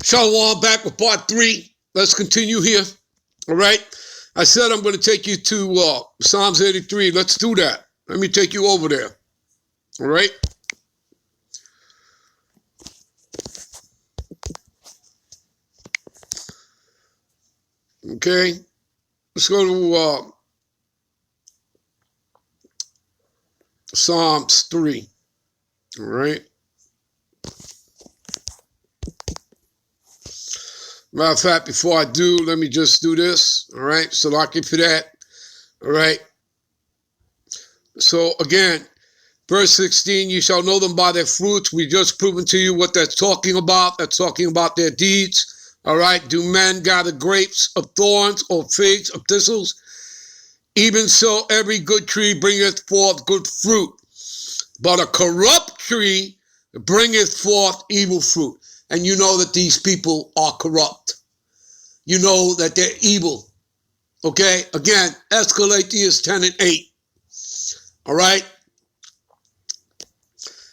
Shalom, back with part 3. Let's continue here. All right. I said I'm going to take you to Psalms 83. Let's do that. Let me take you over there. All right. Okay. Let's go to Psalms 3. All right. Matter of fact, before I do, let me just do this. All right. So lock it for that. All right. So again, verse 16, you shall know them by their fruits. We just proven to you what that's talking about. That's talking about their deeds. All right. Do men gather grapes of thorns or figs of thistles? Even so, every good tree bringeth forth good fruit, but a corrupt tree bringeth forth evil fruit. And you know that these people are corrupt. You know that they're evil. Okay? Again, Escalatius 10 and 8. All right?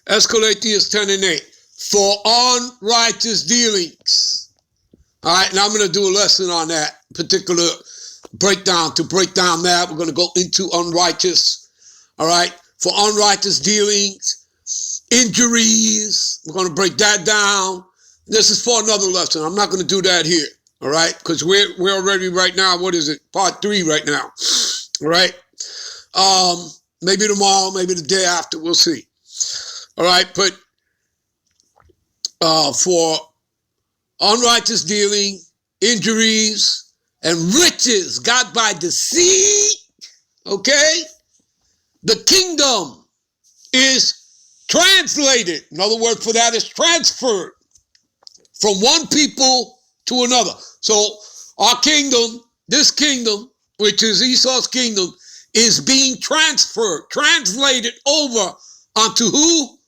Escalatius 10 and 8. For unrighteous dealings. All right? And I'm going to do a lesson on that particular breakdown. To break down that, we're going to go into unrighteous. All right? For unrighteous dealings, injuries. We're going to break that down. This is for another lesson. I'm not going to do that here. All right? Because we're already right now, what is it? Part 3 right now. All right? Maybe tomorrow, maybe the day after. We'll see. All right? But for unrighteous dealing, injuries, and riches got by deceit, okay? The kingdom is translated. Another word for that is transferred from one people to another. So our kingdom, this kingdom, which is Esau's kingdom, is being transferred, translated over onto who?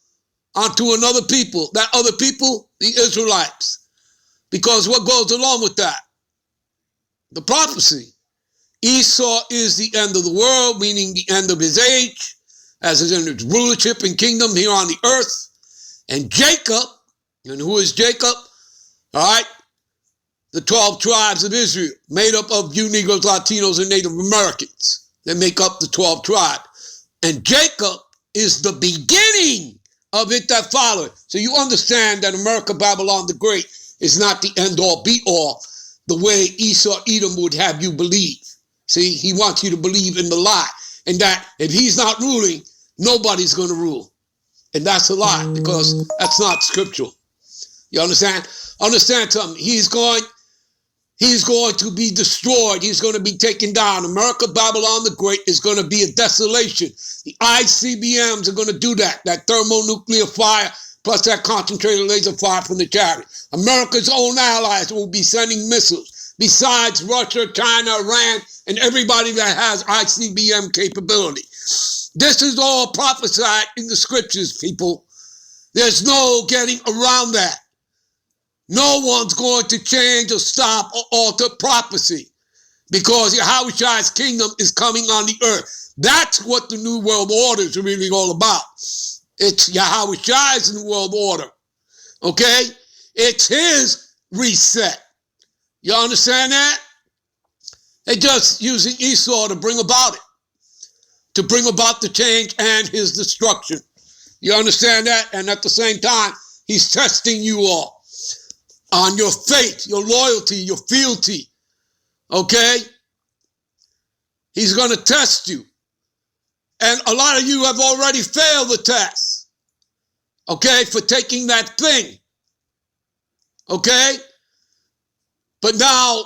Onto another people. That other people, the Israelites. Because what goes along with that? The prophecy. Esau is the end of the world, meaning the end of his age, as is in his rulership and kingdom here on the earth. And Jacob, and who is Jacob? All right, the 12 tribes of Israel, made up of you Negroes, Latinos, and Native Americans. They make up the 12 tribes. And Jacob is the beginning of it that followed. So you understand that Amerikkah, Babylon the Great is not the end-all, be-all, the way Esau, Edom would have you believe. See, he wants you to believe in the lie. And that if he's not ruling, nobody's going to rule. And that's a lie, because that's not scriptural. You understand? Understand something. He's going to be destroyed. He's going to be taken down. Amerikkah, Babylon the Great is going to be a desolation. The ICBMs are going to do that. That thermonuclear fire plus that concentrated laser fire from the chariot. America's own allies will be sending missiles. Besides Russia, China, Iran, and everybody that has ICBM capability. This is all prophesied in the scriptures, people. There's no getting around that. No one's going to change or stop or alter prophecy, because Yahweh's kingdom is coming on the earth. That's what the New World Order is really all about. It's Yahweh's New World Order. Okay? It's his reset. You understand that? They're just using Esau to bring about it, to bring about the change and his destruction. You understand that? And at the same time, he's testing you all on your faith, your loyalty, your fealty. Okay? He's going to test you. And a lot of you have already failed the test. Okay? For taking that thing. Okay? But now,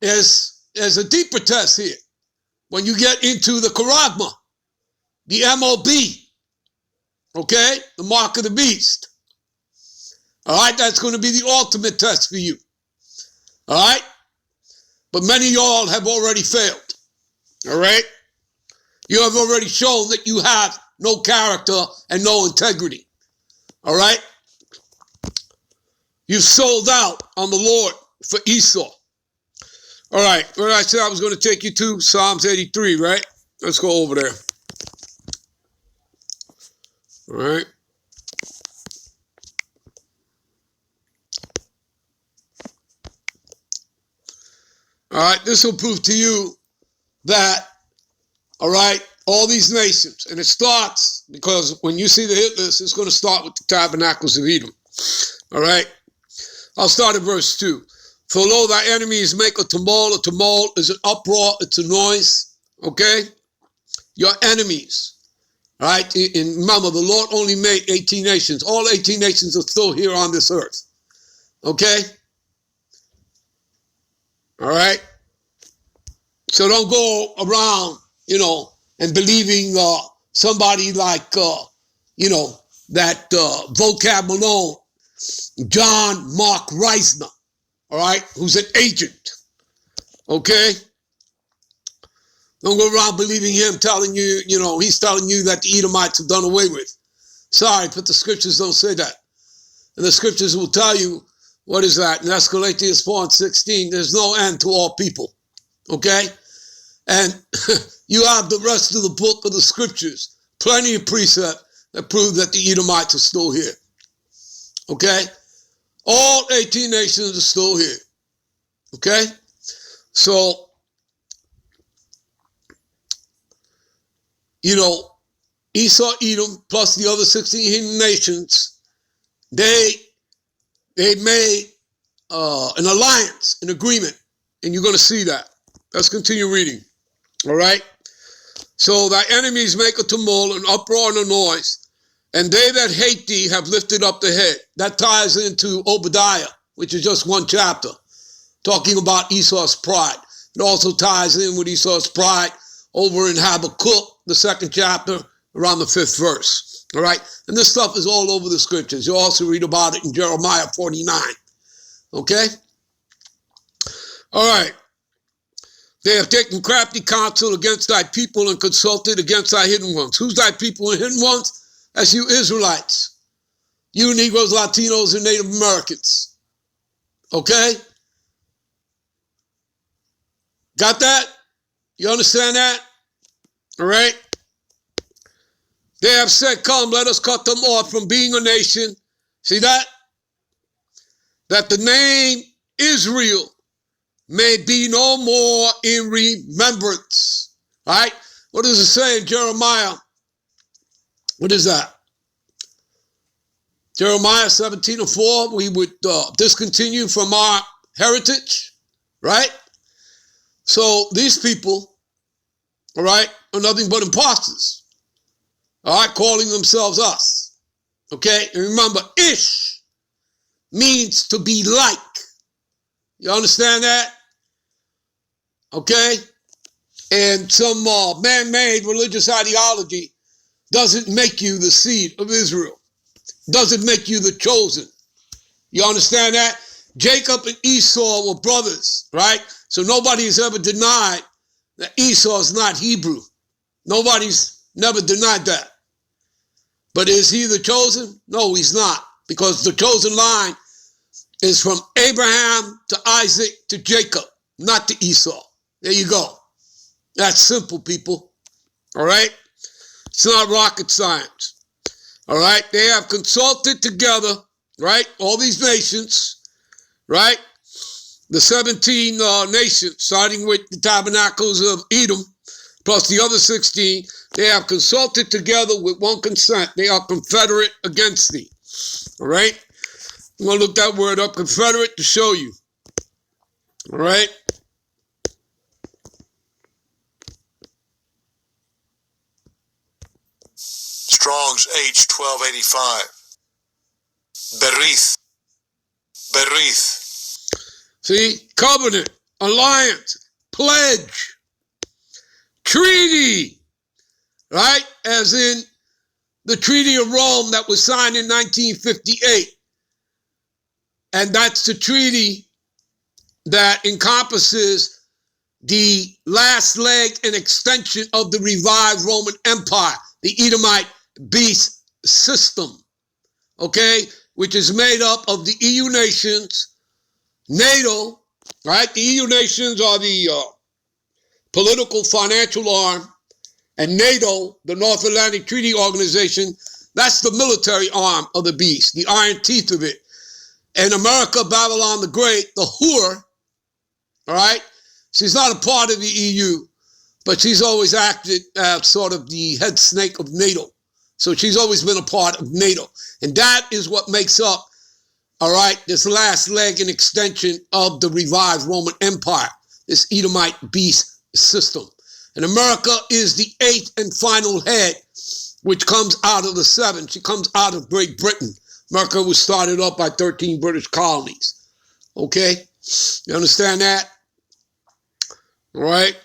there's a deeper test here. When you get into the Charagma, the MOB, okay? The mark of the beast. All right? That's going to be the ultimate test for you. All right? But many of y'all have already failed. All right? You have already shown that you have no character and no integrity. All right? You've sold out on the Lord for Esau. All right, what I said I was going to take you to, Psalms 83, right? Let's go over there. All right. All right, this will prove to you that, all right, all these nations, and it starts, because when you see the hit list, it's going to start with the tabernacles of Edom. All right, I'll start at verse 2. For lo, thy enemies make a tumult is an uproar, it's a noise, okay? Your enemies, all right? And remember, the Lord only made 18 nations. All 18 nations are still here on this earth, okay? All right? So don't go around, and believing somebody like, that vocab Malone, John Mark Reisner, all right, who's an agent, okay? Don't go around believing him telling you, he's telling you that the Edomites have done away with. Sorry, but the scriptures don't say that. And the scriptures will tell you, what is that? In Galatians 4:16, there's no end to all people, okay? And you have the rest of the book of the scriptures, plenty of precept that prove that the Edomites are still here, okay? All 18 nations are still here, okay? So, Esau, Edom, plus the other 16 hidden nations, they made an alliance, an agreement, and you're going to see that. Let's continue reading, all right? So thy enemies make a tumult, an uproar, and a noise, and they that hate thee have lifted up the head. That ties into Obadiah, which is just one chapter, talking about Esau's pride. It also ties in with Esau's pride over in Habakkuk, the 2nd chapter, around the 5th verse. All right? And this stuff is all over the scriptures. You also read about it in Jeremiah 49. Okay? All right. They have taken crafty counsel against thy people and consulted against thy hidden ones. Who's thy people and hidden ones? That's you Israelites. You Negroes, Latinos, and Native Americans. Okay? Got that? You understand that? All right? They have said, come, let us cut them off from being a nation. See that? That the name Israel may be no more in remembrance. All right? What does it say in Jeremiah? What is that? Jeremiah 17:4, we would discontinue from our heritage, right? So these people, all right, are nothing but imposters, all right, calling themselves us, okay? And remember, ish means to be like. You understand that? Okay? And some man-made religious ideology doesn't make you the seed of Israel. Doesn't make you the chosen. You understand that? Jacob and Esau were brothers, right? So nobody has ever denied that Esau is not Hebrew. Nobody's never denied that. But is he the chosen? No, he's not. Because the chosen line is from Abraham to Isaac to Jacob, not to Esau. There you go. That's simple, people. All right? It's not rocket science. All right? They have consulted together, right? All these nations, right? The 17 nations, starting with the tabernacles of Edom, plus the other 16, they have consulted together with one consent. They are confederate against thee. All right? I'm going to look that word up, confederate, to show you. All right? Strong's H1285. Berith. See? Covenant, alliance, pledge, treaty, right? As in the Treaty of Rome that was signed in 1958. And that's the treaty that encompasses the last leg and extension of the revived Roman Empire, the Edomite beast system, okay, which is made up of the EU nations, NATO, right? The EU nations are the political financial arm, and NATO, the North Atlantic Treaty Organization, that's the military arm of the beast, the iron teeth of it. And Amerikkka, Babylon the Great, the whore, all right, She's not a part of the EU, but she's always acted as sort of the head snake of NATO. So she's always been a part of NATO. And that is what makes up, all right, this last leg and extension of the revived Roman Empire, this Edomite beast system. And America is the 8th and final head, which comes out of the 7. She comes out of Great Britain. America was started up by 13 British colonies. Okay? You understand that? All right?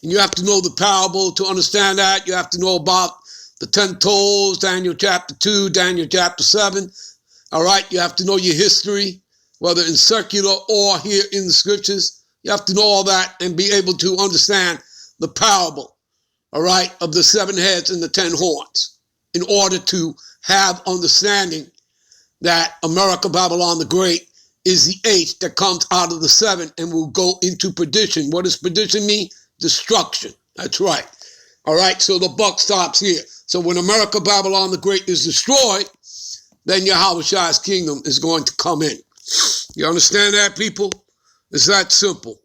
And you have to know the parable to understand that. You have to know about the 10 toes, Daniel chapter 2, Daniel chapter 7. All right? You have to know your history, whether in secular or here in the scriptures. You have to know all that and be able to understand the parable, all right, of the 7 heads and the 10 horns in order to have understanding that Amerikkka, Babylon the Great, is the 8th that comes out of the 7 and will go into perdition. What does perdition mean? Destruction. That's right. All right, so the buck stops here. So when Amerikkka, Babylon the Great is destroyed, then Yahweh's kingdom is going to come in. You understand that, people? It's that simple.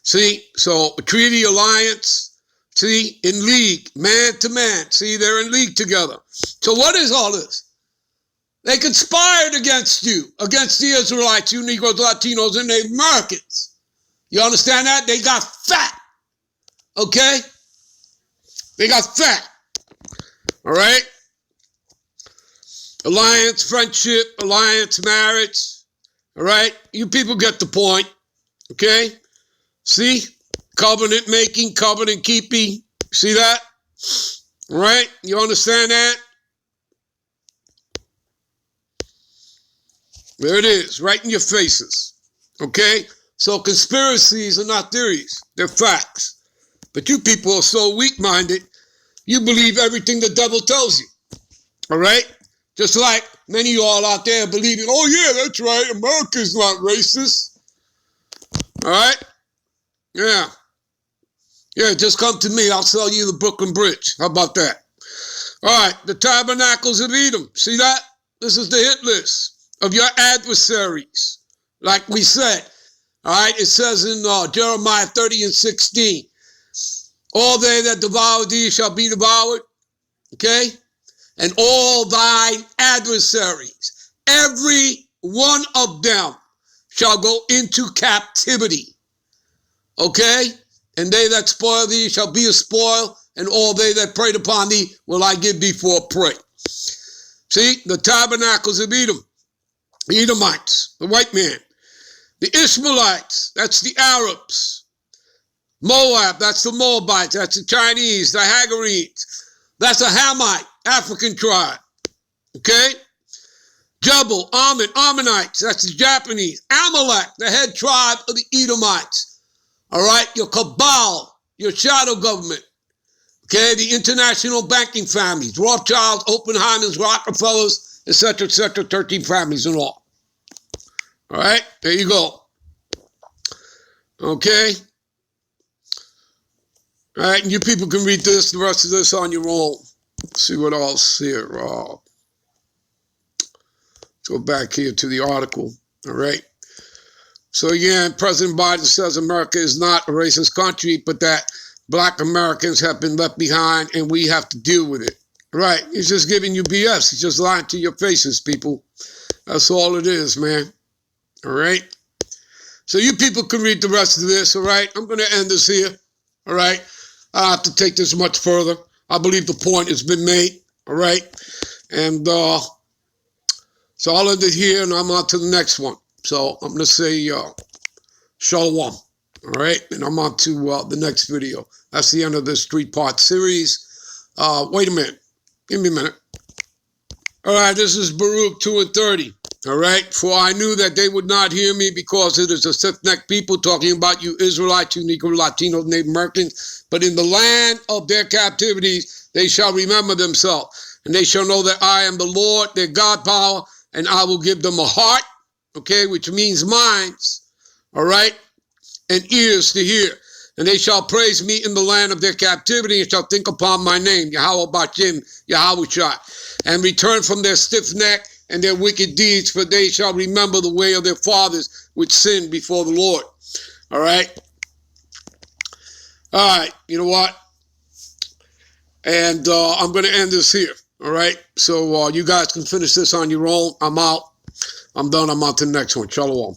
See, so a treaty alliance, see, in league, man to man. See, they're in league together. So what is all this? They conspired against you, against the Israelites, you Negroes, Latinos, and the Americans. You understand that? They got fat. Okay? They got fat. All right? Alliance, friendship, alliance, marriage. All right? You people get the point. Okay? See? Covenant making, covenant keeping. See that? All right? You understand that? There it is, right in your faces. Okay? So conspiracies are not theories. They're facts. But you people are so weak-minded, you believe everything the devil tells you. All right? Just like many of y'all out there believing, oh yeah, that's right, America's not racist. All right? Yeah. Yeah, just come to me. I'll sell you the Brooklyn Bridge. How about that? All right, the tabernacles of Edom. See that? This is the hit list of your adversaries. Like we said, all right, it says in Jeremiah 30:16, all they that devour thee shall be devoured, okay? And all thy adversaries, every one of them shall go into captivity, okay? And they that spoil thee shall be a spoil, and all they that preyed upon thee will I give thee for a prey. See, the tabernacles of Edom, the Edomites, the white man. The Ishmaelites, that's the Arabs. Moab, that's the Moabites, that's the Chinese, the Hagarenes. That's a Hamite, African tribe. Okay? Jebel, Ammon, Ammonites, that's the Japanese. Amalek, the head tribe of the Edomites. All right? Your cabal, your shadow government. Okay? The international banking families, Rothschilds, Oppenheimers, Rockefellers, etc., 13 families and all. All right? There you go. Okay? All right, and you people can read this, the rest of this on your own. See what else here. Go back here to the article. All right. So again, President Biden says America is not a racist country, but that black Americans have been left behind and we have to deal with it. Right. He's just giving you BS. He's just lying to your faces, people. That's all it is, man. All right. So you people can read the rest of this. All right. I'm going to end this here. All right. I don't have to take this much further. I believe the point has been made. All right. And so I'll end it here and I'm on to the next one. So I'm going to say shalom. All right. And I'm on to the next video. That's the end of this 3-part series. Wait a minute. Give me a minute. All right. This is Baruch 2:30. All right. For I knew that they would not hear me because it is a stiff-necked people talking about you Israelites, you Negro, Latinos, Native Americans. But in the land of their captivities, they shall remember themselves. And they shall know that I am the Lord, their God power, and I will give them a heart, okay, which means minds, all right, and ears to hear. And they shall praise me in the land of their captivity and shall think upon my name, Yahweh Bachim, Yahweh, and return from their stiff neck and their wicked deeds, for they shall remember the way of their fathers which sinned before the Lord. All right. All right, you know what? And I'm going to end this here. All right. So you guys can finish this on your own. I'm out. I'm done. I'm on to the next one. Shalom.